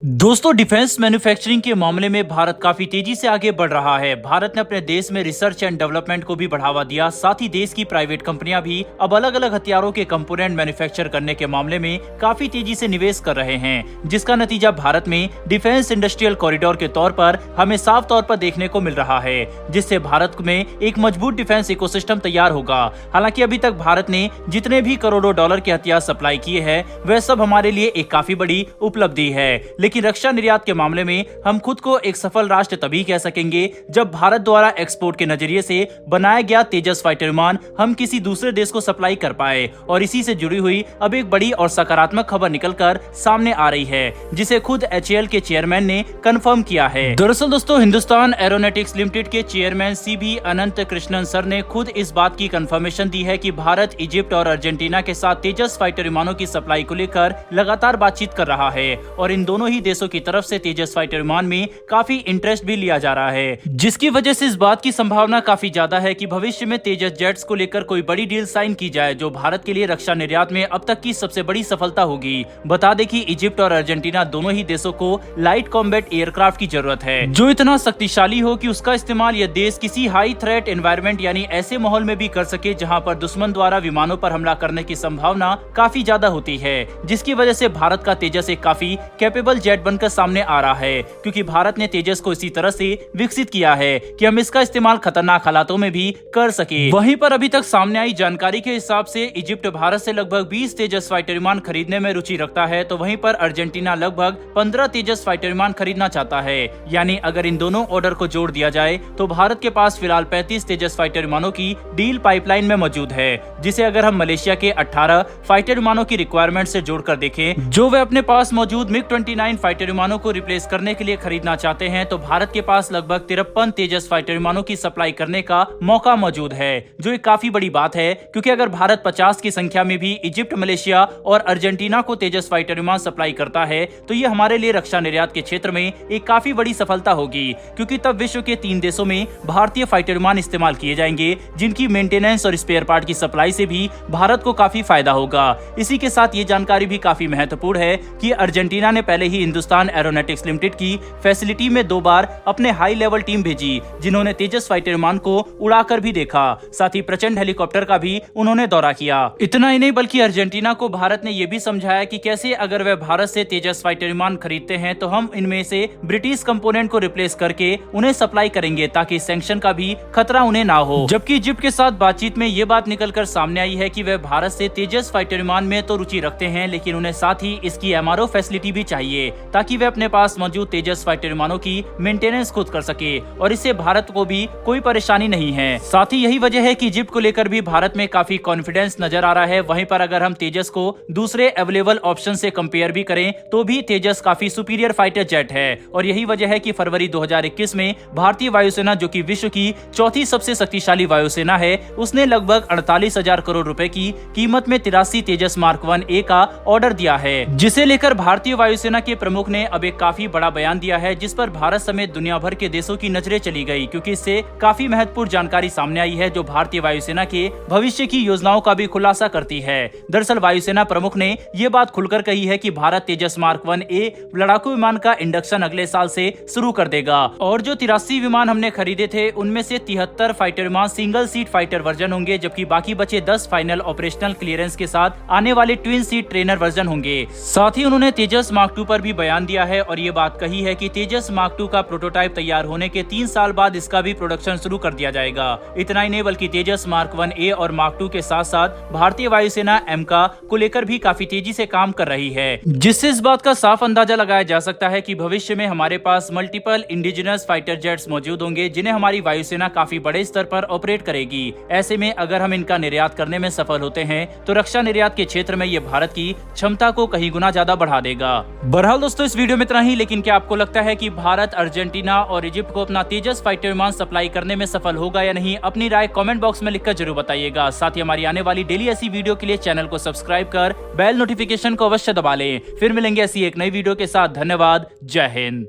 दोस्तों, defence manufacturing के मामले में भारत काफी तेजी से आगे बढ़ रहा है। भारत ने अपने देश में रिसर्च एंड डेवलपमेंट को भी बढ़ावा दिया। साथ ही देश की प्राइवेट कंपनियां भी अब अलग अलग हथियारों के कंपोनेंट मैन्युफैक्चर करने के मामले में काफी तेजी से निवेश कर रहे हैं, जिसका नतीजा भारत में डिफेंस इंडस्ट्रियल कॉरिडोर के तौर पर हमें साफ तौर पर देखने को मिल रहा है, जिससे भारत में एक मजबूत डिफेंस इकोसिस्टम तैयार होगा। हालांकि अभी तक भारत ने जितने भी करोड़ों डॉलर के हथियार सप्लाई किए हैं, वह सब हमारे लिए एक काफी बड़ी उपलब्धि है। लेकिन रक्षा निर्यात के मामले में हम खुद को एक सफल राष्ट्र तभी कह सकेंगे जब भारत द्वारा एक्सपोर्ट के नजरिए से बनाया गया तेजस फाइटर विमान हम किसी दूसरे देश को सप्लाई कर पाए। और इसी से जुड़ी हुई अब एक बड़ी और सकारात्मक खबर निकलकर सामने आ रही है, जिसे खुद HAL के चेयरमैन ने कंफर्म किया है। दरअसल दोस्तों, हिंदुस्तान एरोनॉटिक्स लिमिटेड के चेयरमैन CB अनंत कृष्णन सर ने खुद इस बात की कंफर्मेशन दी है कि भारत इजिप्ट और अर्जेंटीना के साथ तेजस फाइटर विमानों की सप्लाई को लेकर लगातार बातचीत कर रहा है और इन दोनों ही देशों की तरफ से तेजस फाइटर विमान में काफी इंटरेस्ट भी लिया जा रहा है, जिसकी वजह से इस बात की संभावना काफी ज्यादा है कि भविष्य में तेजस जेट्स को लेकर कोई बड़ी डील साइन की जाए, जो भारत के लिए रक्षा निर्यात में अब तक की सबसे बड़ी सफलता होगी। बता दें कि इजिप्ट और अर्जेंटीना दोनों ही देशों को लाइट कॉम्बैट एयरक्राफ्ट की जरूरत है, जो इतना शक्तिशाली हो कि उसका इस्तेमाल यह देश किसी हाई थ्रेट एनवायरनमेंट यानी ऐसे माहौल में भी कर सके जहां पर दुश्मन द्वारा विमानों पर हमला करने की संभावना काफी ज्यादा होती है, जिसकी वजह से भारत का तेजस एक काफी कैपेबल जेट बनकर सामने आ रहा है, क्योंकि भारत ने तेजस को इसी तरह से विकसित किया है कि हम इसका इस्तेमाल खतरनाक हालातों में भी कर सके। वहीं पर अभी तक सामने आई जानकारी के हिसाब से इजिप्ट भारत से लगभग 20 तेजस फाइटर विमान खरीदने में रुचि रखता है, तो वहीं पर अर्जेंटीना लगभग 15 तेजस फाइटर विमान खरीदना चाहता है। यानी अगर इन दोनों ऑर्डर को जोड़ दिया जाए तो भारत के पास फिलहाल 35 तेजस फाइटर विमानों की डील पाइपलाइन में मौजूद है, जिसे अगर हम मलेशिया के 18 फाइटर विमानों की रिक्वायरमेंट से जोड़कर देखें, जो वे अपने पास मौजूद MiG-29 फाइटर विमानों को रिप्लेस करने के लिए खरीदना चाहते हैं, तो भारत के पास लगभग 53 तेजस फाइटर विमानों की सप्लाई करने का मौका मौजूद है, जो एक काफी बड़ी बात है। क्योंकि अगर भारत 50 की संख्या में भी इजिप्ट, मलेशिया और अर्जेंटीना को तेजस फाइटर विमान सप्लाई करता है, तो ये हमारे लिए रक्षा निर्यात के क्षेत्र में एक काफी बड़ी सफलता होगी, क्योंकि तब विश्व के 3 देशों में भारतीय फाइटर विमान इस्तेमाल किए जाएंगे, जिनकी मेंटेनेंस और स्पेयर पार्ट की सप्लाई से भी भारत को काफी फायदा होगा। इसी के साथ ये जानकारी भी काफी महत्वपूर्ण है कि अर्जेंटीना ने पहले ही हिंदुस्तान एरोनॉटिक्स लिमिटेड की फैसिलिटी में 2 बार अपने हाई लेवल टीम भेजी, जिन्होंने तेजस फाइटर विमान को उड़ाकर भी देखा। साथ ही प्रचंड हेलीकॉप्टर का भी उन्होंने दौरा किया। इतना ही नहीं, बल्कि अर्जेंटीना को भारत ने यह भी समझाया कि कैसे अगर वह भारत से तेजस फाइटर विमान खरीदते हैं तो हम इनमें से ब्रिटिश कंपोनेंट को रिप्लेस करके उन्हें सप्लाई करेंगे, ताकि सैंक्शन का भी खतरा उन्हें ना हो। जबकि इजिप्ट के साथ बातचीत में ये बात निकलकर सामने आई है कि वह भारत से तेजस फाइटर विमान में तो रुचि रखते हैं, लेकिन उन्हें साथ ही इसकी MRO फैसिलिटी भी चाहिए, ताकि वे अपने पास मौजूद तेजस फाइटर विमानों की मेंटेनेंस खुद कर सके, और इससे भारत को भी कोई परेशानी नहीं है। साथ ही यही वजह है कि इजिप्ट को लेकर भी भारत में काफी कॉन्फिडेंस नजर आ रहा है। वहीं पर अगर हम तेजस को दूसरे अवेलेबल ऑप्शन से कंपेयर भी करें तो भी तेजस काफी सुपीरियर फाइटर जेट है, और यही वजह है कि फरवरी 2021 में भारतीय वायुसेना, जो कि विश्व की चौथी सबसे शक्तिशाली वायुसेना है, उसने लगभग 48,000 करोड़ रुपए की कीमत में 83 तेजस मार्क 1A का ऑर्डर दिया है, जिसे लेकर भारतीय वायुसेना के प्रमुख ने अब एक काफी बड़ा बयान दिया है, जिस पर भारत समेत दुनिया भर के देशों की नजरें चली गई, क्योंकि इससे काफी महत्वपूर्ण जानकारी सामने आई है, जो भारतीय वायुसेना के भविष्य की योजनाओं का भी खुलासा करती है। दरअसल वायुसेना प्रमुख ने ये बात खुलकर कही है कि भारत तेजस मार्क 1A लड़ाकू विमान का इंडक्शन अगले साल से शुरू कर देगा, और जो 83 विमान हमने खरीदे थे उनमें से 73 फाइटर विमान सिंगल सीट फाइटर वर्जन होंगे, जबकि बाकी बचे 10 फाइनल ऑपरेशनल क्लियरेंस के साथ आने वाले ट्विन सीट ट्रेनर वर्जन होंगे। साथ ही उन्होंने तेजस मार्क 2 पर भी बयान दिया है और ये बात कही है कि तेजस मार्क 2 का प्रोटोटाइप तैयार होने के 3 साल बाद इसका भी प्रोडक्शन शुरू कर दिया जाएगा। इतना ही नहीं, बल्कि तेजस मार्क 1A और मार्क 2 के साथ साथ भारतीय वायुसेना AMCA को लेकर भी काफी तेजी से काम कर रही है, जिससे इस बात का साफ अंदाजा लगाया जा सकता है कि भविष्य में हमारे पास मल्टीपल इंडिजिनस फाइटर जेट्स मौजूद होंगे, जिन्हें हमारी वायुसेना काफी बड़े स्तर पर ऑपरेट करेगी। ऐसे में अगर हम इनका निर्यात करने में सफल होते हैं तो रक्षा निर्यात के क्षेत्र में ये भारत की क्षमता को कहीं गुना ज्यादा बढ़ा देगा। बहरहाल दोस्तों, इस वीडियो में इतना ही, लेकिन क्या आपको लगता है कि भारत अर्जेंटीना और इजिप्ट को अपना तेजस फाइटर विमान सप्लाई करने में सफल होगा या नहीं? अपनी राय कमेंट बॉक्स में लिखकर जरूर बताइएगा। साथ ही हमारी आने वाली डेली ऐसी वीडियो के लिए चैनल को सब्सक्राइब कर बेल नोटिफिकेशन को अवश्य दबा लें। फिर मिलेंगे ऐसी एक नई वीडियो के साथ। धन्यवाद। जय हिंद।